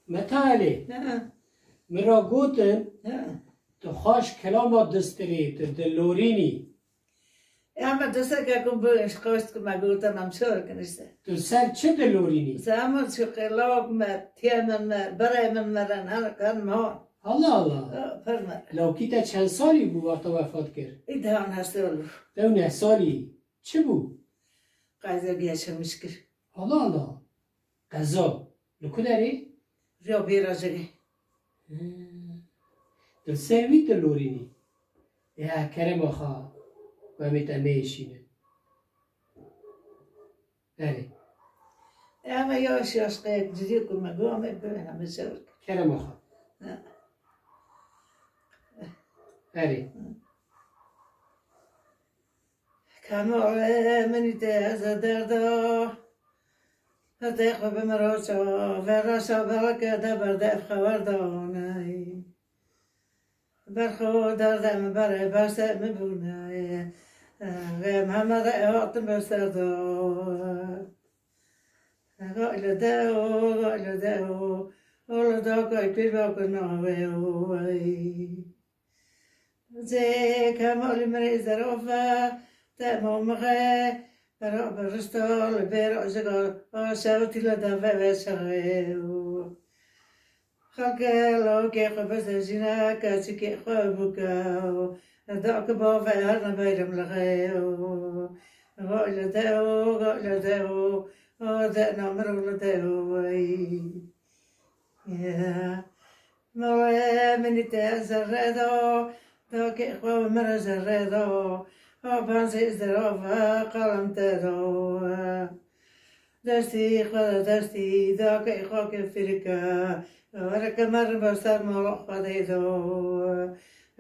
متعلی مرا گوتن تو خوش کلامات دستری تو دلورینی اما تو سر که کن بگش خواست که مگوتم هم شور کنشته تو سر چه دلورینی؟ زمان شو قلاق مر تیمن مر برای من مرن هر مهان الله الله فرمر لوکیتا چند سالی بود وقتا وفات کرد؟ ای دهان هسته ولو 12 سالی چه بود؟ قایده گیشه مشکر الله الله قضا لکو داری؟ ریا بیراجگی دل سروی دلورینی یا کرم آخوا و همیتا نیشینه بله اما یاش قیق جدید کن مگو همه ببینم بسیار کرم آخوا بله کمال منی تهز دردا هتیق به مراچا و راشا برکه دبردف خواردانه برخو دردم بره بسته مبونه غیم همه رعاتم بسرده غایل دهو اولو داکای پیر باکناوه زی کمال منی زرافه تمام غی برا برستال برا جگال آشاوتی لدفه وشغه خلق لو كي خبز جينا كاتي كي خبوكا داك بابا هرنا بيرم لغيو غايل داو دانا مرول داو يا مولا مني تزردو داك إخوة مرة زردو بانزي زرافة قلم تدو دستي إخوة دستي داك إخوة كفركا ورك مر بسر مرق خديدو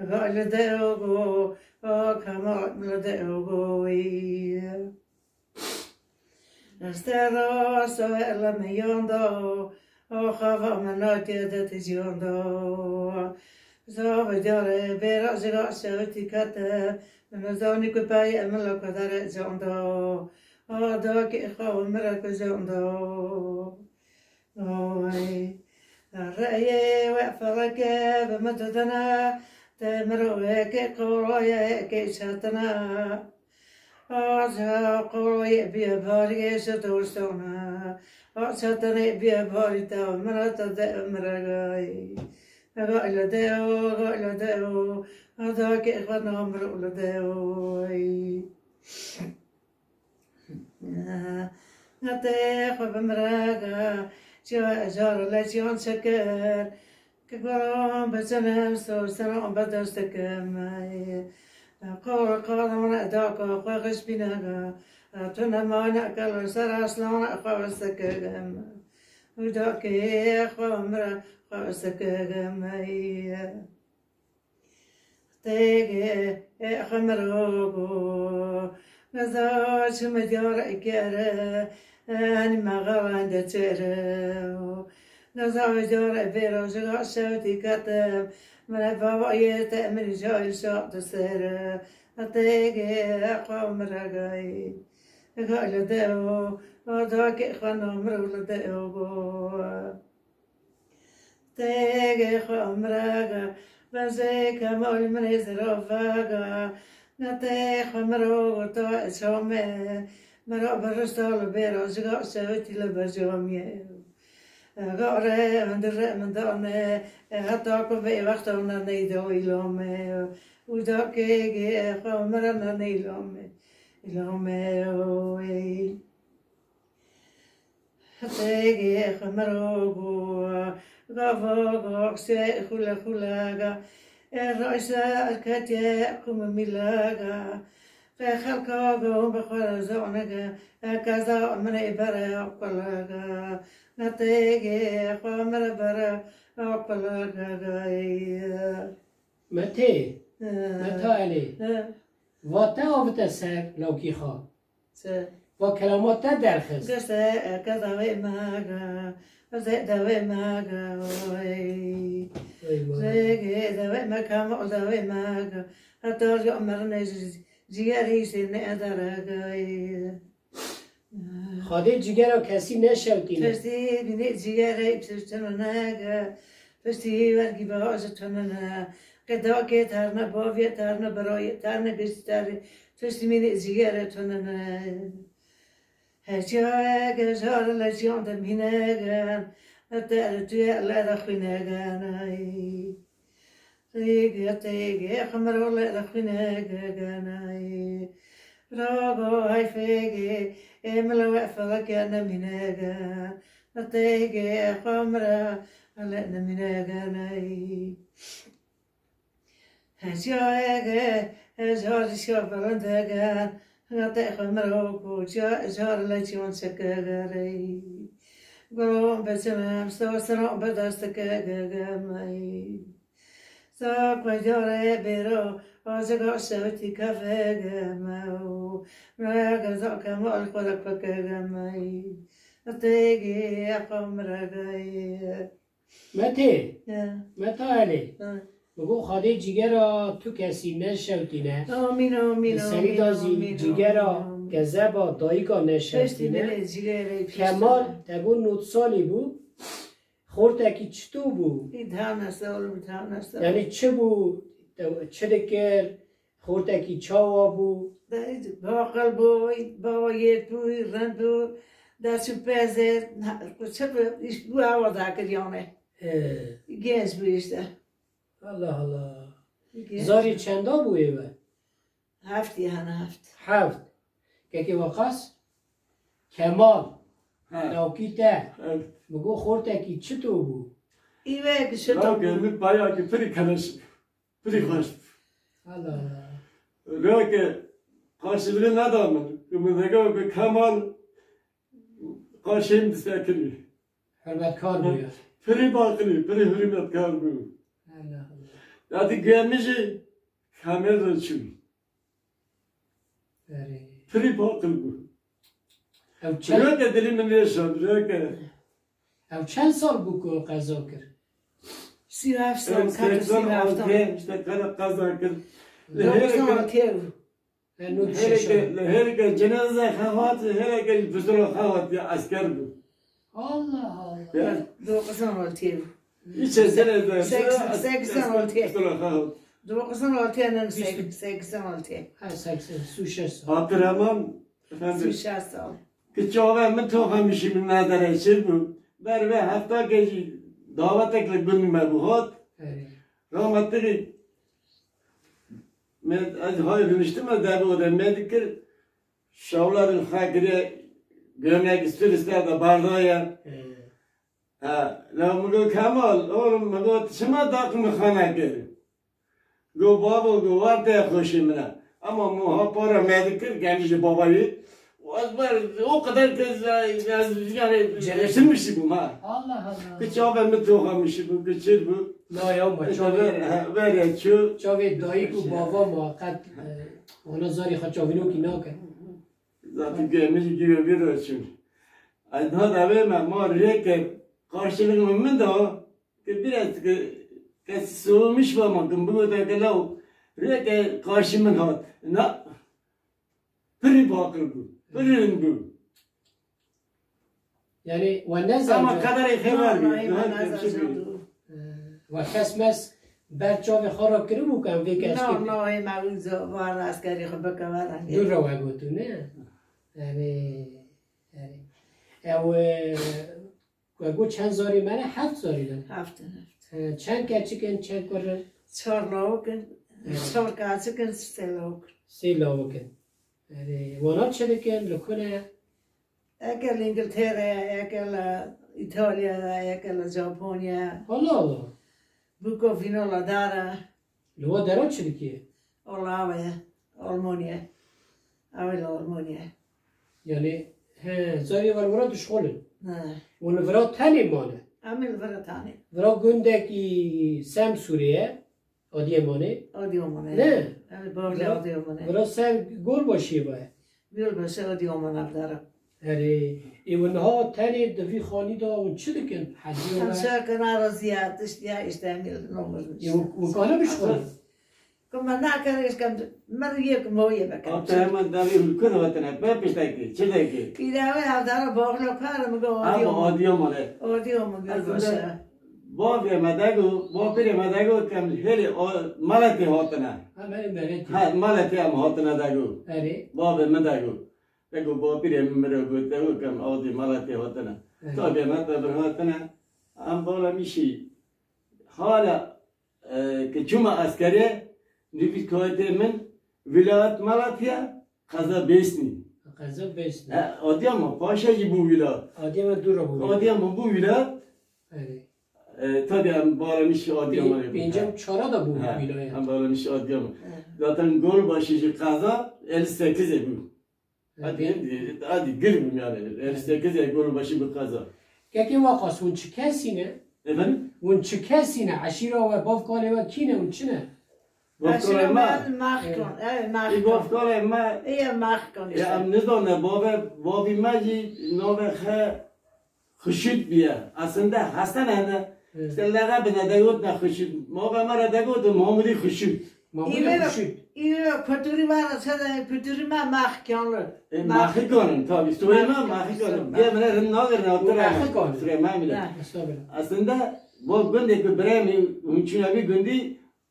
غال داوغو كمال داوغوي استرا سوال ميوندو خافا منات يدت جيوندو زاب دار براجع شوتي كتا نزاني كباي املا قدر جوندو داك إخوة مرك جوندو الرأي وفرك بمددنا تمروك قرايك شاتنا أرجع قراي بيباري شتوستونا أرجعتني بيباري تامرة تدمرغاي غايل داو هذاك إخوانا مرول داوي نتيخ بمرغا جار لجيون شكر كقرام بسنم سو سنم بدستكم قول من داك قغش بينها تنا ما نأكل سر أصلا أخوستكم وداك خمر خوستكم تيجي خمروكو نزاج مديار إكره أنا ما غلان دتره نزاج دار بيروج غشوتي كتم من بابا يتأمل جاي شاط سر أتيجي أقوم رجاي قال داو وداك خنا مرول داو تيجي خم رجا بزيك مول من يزرفاجا نتيخ مرو تو شومه مرا برستال بیراج گاشتی لبجامیه گاره من دانه حتی که به وقت اون نیدایلامه و دا که خامران نیلامه ایلامه اوی حتی خمرو گاوا گاکسی خلا رئیس ارکتی کم میلاگا خلقا قوم بخور زعنگا كذا من إبرة أقلقا نتيجي خامر برا أقلقا متى علي واتا أبدا سر لو كي خا وكلامات تدرخص قصة كذا وماغا زيد وماغا زيد وماغا وماغا حتى يأمرنا جياري سنة درجة خاده جگر را کسی نشوتینه پستی بینی جیگره پسرتنو نگه پستی ورگی به آزتنو نه قدا که ترنه باویه ترنه برای ترنه گشتره پستی بینی جیگره تنو نه هرچی های گزار لجیان دمینگن اتر توی لده خوینگن تیگه خمرو لده خوینگن راگو های فیگه املو افلکن منگن نتیجه خمره لده منگن هجایه هزار شابلندگن نتیجه خمرو کوچا هزار لجیون سکگری گلوم بسمم سوسرم بدست کگمی ساق جاره برو آزگاه سوتی کفه گمو مرگ زاک مال خودک فکگمی نتیگی اقام رگی متى علی بگو خاده جگر را تو کسی نشوتینه آمین آمین سری دازی جگر را گذبا دایگا نشوتینه کمال تبو 9 سالی بود خورتکی چطور بود؟ یعنی چه بود؟ چه دکر خورتکی چاوا بود؟ باقل بود، باید بود، رند بود دستو پزر چه بود؟ ایش بود آورده کریانه گنز بیشتر الله الله زاری چندا بوده بود؟ هفتی هفت که واقعاست کمال ناکیته بگو خورتکی چطور بود؟ ایوه که چطور بود؟ راگه من باید که پری کنش پری خوش الله راگه قاشبیلی ندامن که من نگاه به کمال قاشیم دسته کری حرمت کار بیاد پری باقلی پری حرمت کار بود دادی گمیشی کامل رو چون پری باقل بود راگه دلی من نیشان راگه او چند سال بود که قضا کرد؟ 37 سال کار 37 سال işte قضا کرد لهرگه جنازه خوات هرگه بزرگ خوات یا اسکر بود الله الله 9 سال تیر hiç senede 8 سال تیر بزرگ خوات 9 سال تیر نه 8 سال تیر 36 سال Abdurrahman efendim 36 سال که جواب من تو همیشه من نداره چه بود بر و هفته گیجی دعوت اکل بندیم بود رحمتلی من از های رنشتم از در بودم مدیکر شاولار خاکری gömlek ister de bardağa la mego Kemal oğlum mego şema dakmı xana gel go baba go var da hoşimle ama muhapara medikir genci babayı o kadar kız yani cereşmiş bu ha Allah Allah küçük ben tohamış bu küçük bu la ya ma ver şu çavi dayı ku baba muhakkak ona zari xaçavino ki naka zaten gelmiş gibi bir ölçüm aydın da ma reke karşılığı mı da ki biraz ki soğumuş var ama bu da gelav reke karşımın hat na peri bakır bu peri bu yani ve ne zaman ama kadar ihtimal و کسمس بچه‌ها خراب کردن میکنن ویکش نه نه مغز وار اسکری خب بکوارن دور رو گفتو نه یعنی او گو چند زاری منه 7 زاری دارم 7 چند کچکن چند کره 4 لاوکن 4 کچکن 3 لاوکن 3 لاوکن یعنی وانا چه دکن لکنه اکل انگلترا اکل ایتالیا اکل ژاپنیا الله الله بوکو فینولا داره لوا درا چه دکیه اولاوه آلمانیا اول آلمانیا یعنی زاری ورا دشخوله نه اون ورا تنی مانه عمل ورتانه ورا گنده کی سم سوریه آدیمانه آدیومانه نه باقی آدیومانه ورا سم گل باشیه باید بیل باشه آدیومانه داره اره ایونها تنی دوی خانی دا و چه دکن همسر کنار زیادش یا استعمال نموز مکانه بشخوره کم نکردیش کم من یک مویه بکن آبتر من داری کد وطنه پیش دکی چه دکی ایده های دارا باقلا کارم گو اما آدیو ماله آدیو مگه باشه بابی مدگو بابی مدگو کم هلی مالتی هاتنه همه ملتی ها مالتی هم هاتنه دگو اره بابی مدگو دگو بابی مرا گوتگو کم آدی مالتی هاتنه تا بیا مدت بر هاتنه ام بالا میشی حالا که چوم عسکری نفیس کویته من ولایت مالاتیا قضا بیسنی قضا بست آدی هم پاشایی بو ولایت آدی من دور بود آدی هم بو ولایت اره تا هم بالا میشه آدی هم اینجا چرا دا بود هم ویلایت بالا میشه آدی هم zaten gol başı kaza 58 bu. Hadi girmem yani 58 gol başı bir kaza. که واقعا اون چه کسی نه Efendim? اون چه کسی نه عشیره و باف کاله و کی نه اون چه نه Bafkala ma. مخکن I مخکن bafkala ma. ایه مخکن Ya am ne zaman babi maji nove kha khuşut biya. Aslında Hasan ana işte lagab ne dayot ne khuşut. Moga mara dayot Muhammedi khuşut. معمول خوشید ایه پتوری بار شده پتوری ما مخکن Mahı konun tabi. Söyleme mahı konun. Diye bana nadir ne oturamam. Süremem bile. Aslında bu gündeki biremi mümkün bir gündü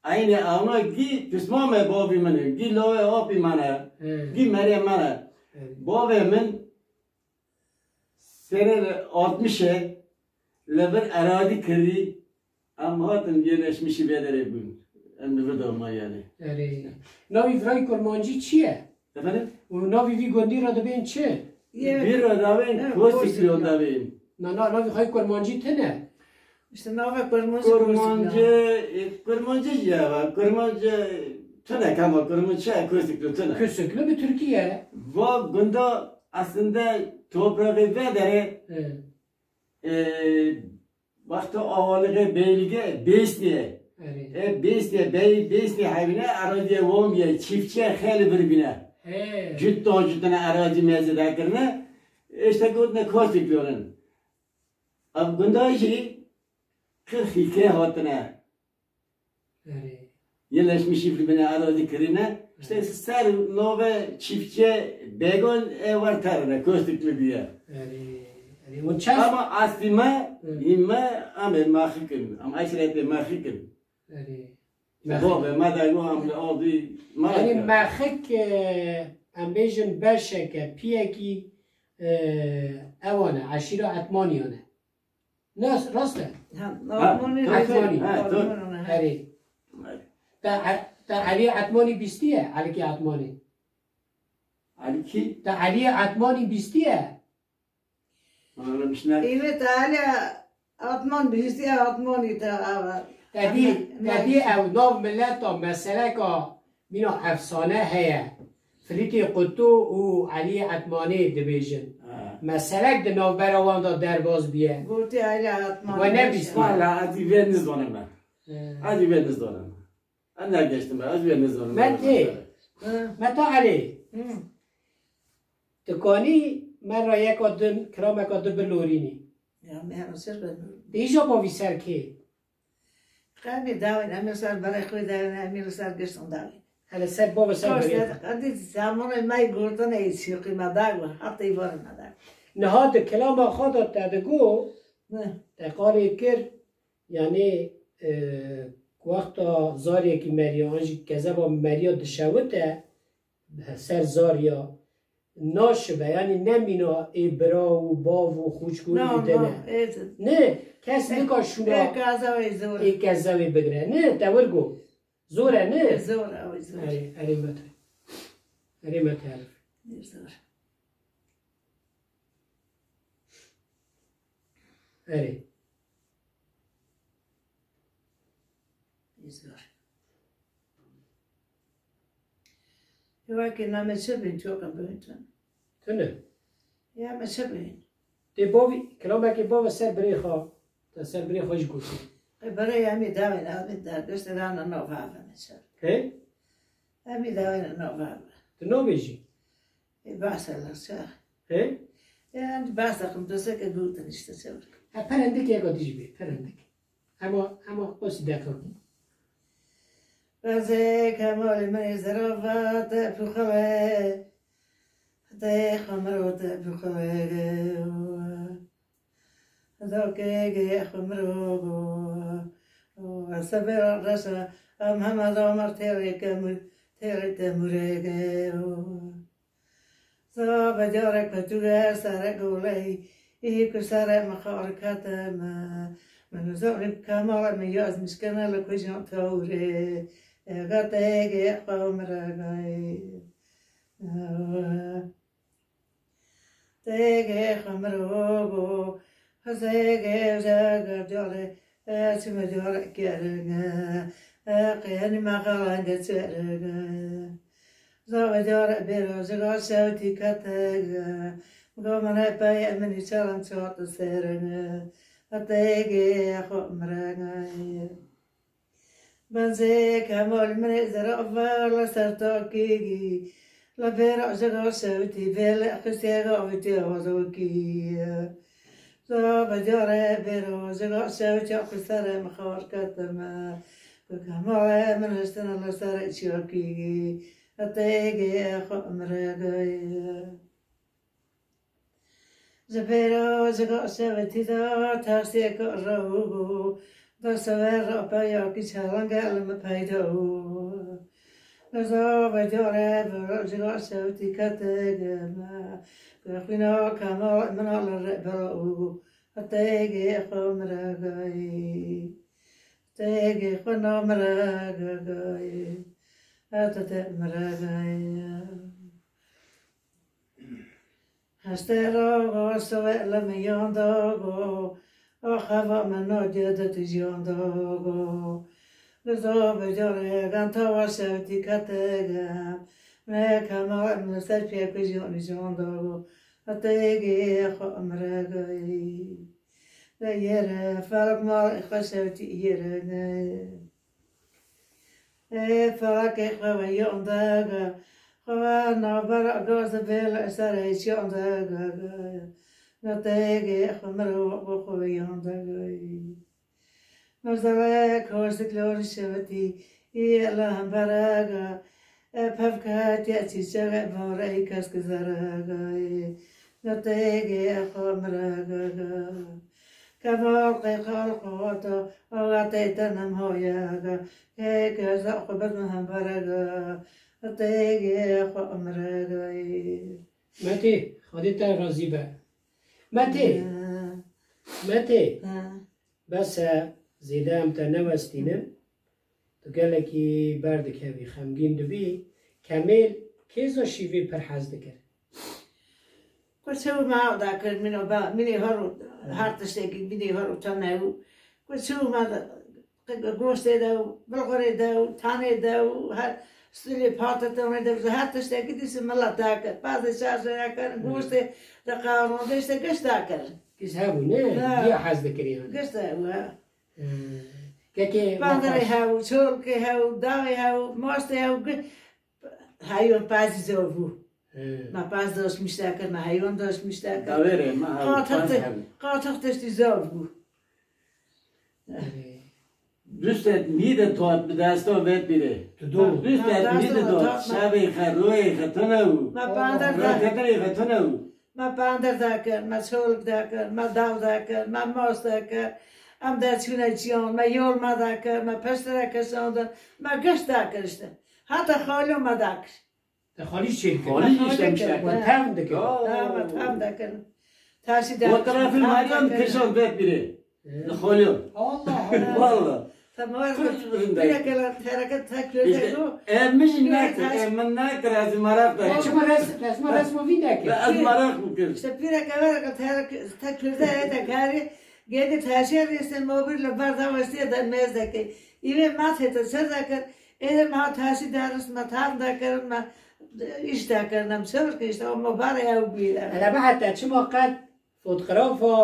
aynı ana ki pişmame babi mene, ki lave api mene, ki Meryem mene. Babimin sene 60'e leber aradi kırdı ama hatun yerleşmişi bedere bugün. Emri dama yani. اره ناوی فرای کرمانجی چیه؟ Efendim? اون ناوی وی گندی را دبین چه؟ Bir adamın kosikliyon davin. ناوی خواهی کرمانجی تنه işte nove kurmuş Kurmancı ya var. Kurmancı tane kamal kurmancı kosikliyon tane. kösüklü bir Türkiye Bu bunda aslında toprağı vedere vakti avalığı beylige besniye. اره Besniye besniye hayvine araziye olmuyor. Çiftçiye heli birbirine. اه Cütten arazi mezedekirine işte götüne kosikliyorun. Ab bunda şey 42 hatına اره yerleşmiş birbirine arazi kirine işte ser nove çiftçi begon var tarına kosikli diye. اره اره اون چه؟ Ama aslında imme ama mahkın ama aşirete mahkın. اره Baba madalu amle oldu یعنی malaka. مخک ام بیجن برشه که پیه کی اوانه عشیره عطمانیانه نه راسته اره تا علی عطمانی بیستیه علی کی عطمانی Ali ki تا علی عطمانی بیستیه ona mişne evet hala atman birisi atman ita تدی او ناو ملت تا مسئله که مینا افسانه هیه فریتی قطو و علی عطمانی دبیجن مسئله ده ناو براوان دا درباز بیه gurti hala atman و نبیستی Valla hadi veriniz ona ben. Hadi veriniz ona. Anne geçtim ben. Hadi veriniz ona. من ای متا علی تکانی من را یک آدم کرام یک آدم بلورینی ya ben sır ben دیجا باوی سر که Kami davin, amisar barak koy davin, amisar gishtan davin. هلا سر بابا سر Koştu, برید hadi zamanı may gurtan eysi qimadagwa, hatta ivar madag. نهاد کلام خودت تدگو Ne? تقالی کر یعنی وقتا زاری که مریا آنجی کذا با مریا دشوته سر زاریا ناشبه یعنی نمینا ابرا و باو و خوشگوی No, ایدنه no, et. نه کس نکا شونا Kaza ve zor. ای کذاوی بگره نه تورگو زوره نه Zor, o zor. اری متر اری متر Zor. اری Zor. Yok ki namen sebin çok abuntan. تو نه Ya men sebin. دی باوی کلامه که باو سر بری خواه تا سر بری خوش گوشی Baraya mi davin, ami da gösteren novava mesela. که؟ Ami davin novava. تو نو بیجی Bahsalar sa. که؟ Yani bahsakım da seke gurtan işte sever. پرنده که یک آتیش بی پرنده که اما قصی دکر بازه کمال من زرافت بخله ده خمرات بخله داکه خمرو سبر رسا ام هم دامر تیری تمرگه زا بدیارک بتوگه سر گوله ای که سر مخار کتم من زاری کمال میاز مسکنه لکوشان توره گتگه خمرگه تگه خمرو هزگه زگر جاله اسم جاله کرنه قیانی مخالنده سرگه زاوی جاله بیروزگاه سوتی کتگه مگه منه پای امنی سلام سوات سرگه تگه خمرگه بنزه کمال من زرافه لسرتاکیگی لبیروزگاه سوتی بیل اخستیگه آویتی آوازوکی زاوی جاله بیروزگاه سوتی اخستر مخار کتمه کمال من هستن لسر چیاکیگی تگه خمرگه زبیروزگاه سوتی دا تخصیق رو دا سویر را پایاکی چلنگ علم پیداو زاوی جاله بیروزگاه سوتی کتگه بخینا کمال من الربرو تگه خمرگه تگه خمرگه تتمرگه هسترا سوال میان داغو آخوا من ناجدت جیان داغو لذا بجاره گنتا و سوتی کتگم نه کمال من سرپیه کجیانی جان داغو تگه خمرگه یره فرق مال خسوتی یره فرق خویان داغو خواه نابر گاز بیل سر ایشان داغو نتگه خمرو خویان داغو نزدله کارس کلاری شوتی ایلهم برگا پفکات یاتی شغل باره کس کزرگا نتگه خمرگا کمال قیقال قواتا آغاتی تنم هایگا که زاقبت مهم برگا نتگه خمرگا متی خودت راضی به متی بس زیده هم تا نوستینم تو گله کی برد که بی خمگین دو بی کمیل کیزا شیوی پر حز دکر کچه ما دا کرد منی هر تشتکی منی هارو تنهو کچه ما گوشته داو بلغوری داو تانه داو هر ستوری پاتا تونه داو هر تشتکی دیسی ملا دا کرد بعد شاشه دا کرد گوشته دا قارون دیشته گشت دا کرد کس هبو نه بیا حز دکری گشت هاو که Bandere hou, zulke hou, daai hou, maaste hou, hij on pas zovu. Maar pas dos mistaken, maar hij on dos mistaken. Davere ma Gaat toch dus die zovu. Rüstet mide tot bedasto vet bire. Rüstet mide tot shabe kharoe khatanu. Maar bander Khatari khatanu. maar bander daker, maar zulk daker, maar daal daker, maar maas daker. Am dat sunetjon, maar jol maar daker, maar pestereker zonder, maar gast daker is het. Had er gewoon maar daker. ده خالیش چه خالیش میشه و تم دکه ما تام داker. تاسی داker. O tarafı Meryem kışan vet bire. Kholiyo. Allah Vallahi. Tamam. Bir kere tereket tekrar İşte emmiş ne emmin ne kırası marak da. Resmi resmi deke Az marak mı kır? İşte bir kere tekrar da kari gedi taşır isen mobil barda vasiye da mezdeki. İve mat hete sadaker eğer mat taşı darıs matam da karma işte karnam sevr ki işte o mübarek ev bir. انا بعد چه موقع فوتوغرافا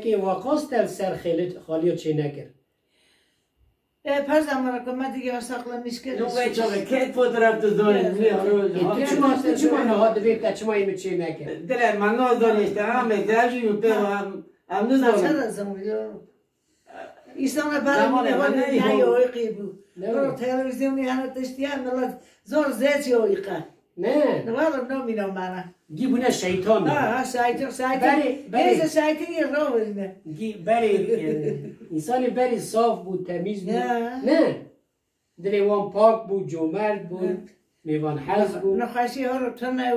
که واقعست سر خالیو چی نکرد Per zaman kuma diye saklamış ki. Nu vei çave ket fotoğraf da zor ne چما نهاد بیت چما این چی نکرد Dile manno zor işte ama derji yupe am ne zor. Nasıl da zor. İslam'a para ne yoğuki bu. Pro televizyonu yana testiyan millet zor zeci yoğuka. Ne? Ne var mı bilmiyorum bana. Gi buna şeytan. Ha saytı. Neyse saytı yine. Gi beri insanı beri saf bu temiz bu. Ne? Dili wan pak bu cömert bu. Mevan haz bu. Nexaşi har tane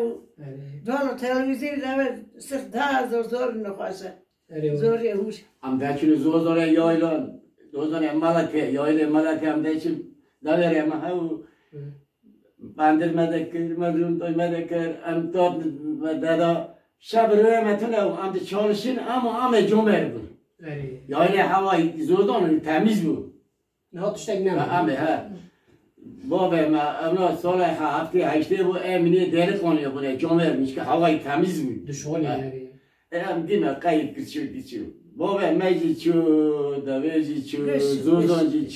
dolu televizyon evet sırf daha zor nexaşi. Zor yahuş. Am daçını zor yaylan. Dozan malak yaylan malak am daçım daver ama ha bandırmadık kırmadın doymadık am tot dada şabrı metne am da çalışın ama cömert bu. Yayla hava zordan temiz bu. Ne hatıştak ne? Ama ha. Baba ma amna sonra hafta haçte bu emniyet deri konuyor buraya cömertmiş ki havayı temiz mi? Düşman yani. Am dime kayıp geçiyor. Baba meci çu, da veci çu, zozonci çu.